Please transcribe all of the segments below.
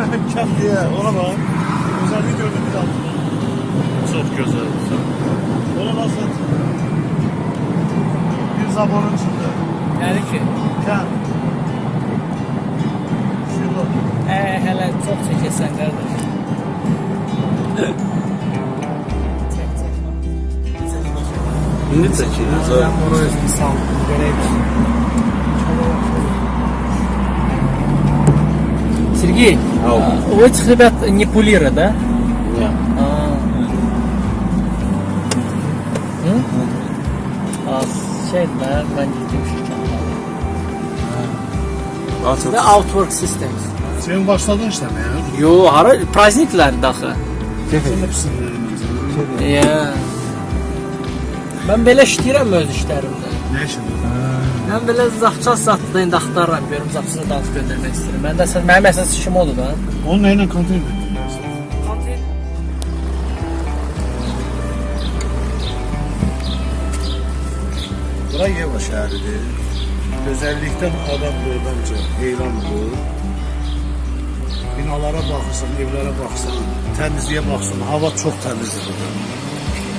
Kəndliyə, ona bak. Özelliği gördüm bir daha. Çok güzel. Ona nasıl? Bir zaborun içinde. Yani ki. Kənd. Şurada. Hele çok çekilsen kardeş. Ne çekiyoruz? Ben bunu özümü saldım. Göreyim. Сергей, у этих ребят не пулиры, да? Нет. Şey, ben gittim şu Artık The Outwork Systems. Sen başladın işlemeye. Yo, hara praznikler daxı. Sen hepsini. Ya. Ben belə işləyirəm öz işlərimdə. Ne işin? Mən belə zapças satdı indi axtarıram, görüm zapçını da alıb göndərmək istəyirəm. Məndə əsas mənim əsas işim odur da. Onun neyle konteyner? Bura Yeva şəhəridir. Gözəllikdən adam bence heyran olur. Binalara baxırsan, evlərə baxırsan, təmizliyə baxırsan, hava çox təmizdir burada.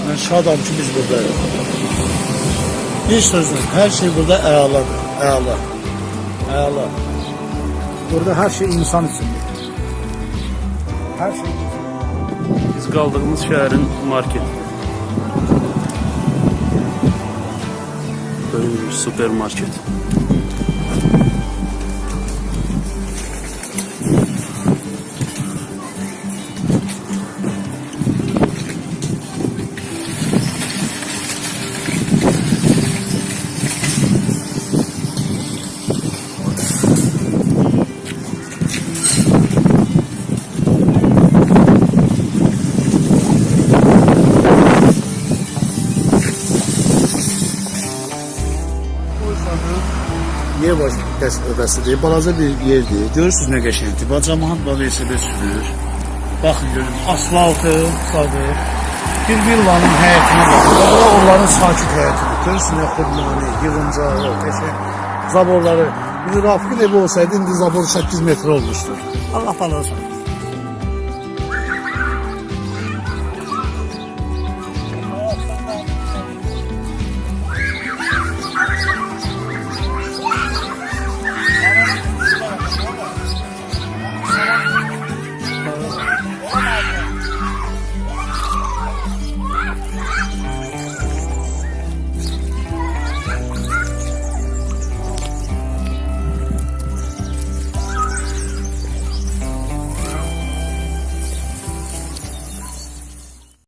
Mən şadam ki biz buradayıq. Bir sözlə, hər şey burada əladır, əla. Əla. Burada hər şey insan üçündür. Hər şey biz kaldığımız şehrin marketi. Böyle bir süpermarket. Yeva öbəsidir, balaca bir yerdir. Görürsünüz nə qəşəngdir. Bacaman velosiped sürür. Baxın görün, asfaltı, sadır. Bir villanın həyətinə baxın. Bura onların sakit həyətidir. Görürsünüz nə xudmani, yığıncağı, qəşəng zaborları. Bir Rafiqin evi olsaydı indi zabor 8 metr olmuşdur. Allah falan olsun.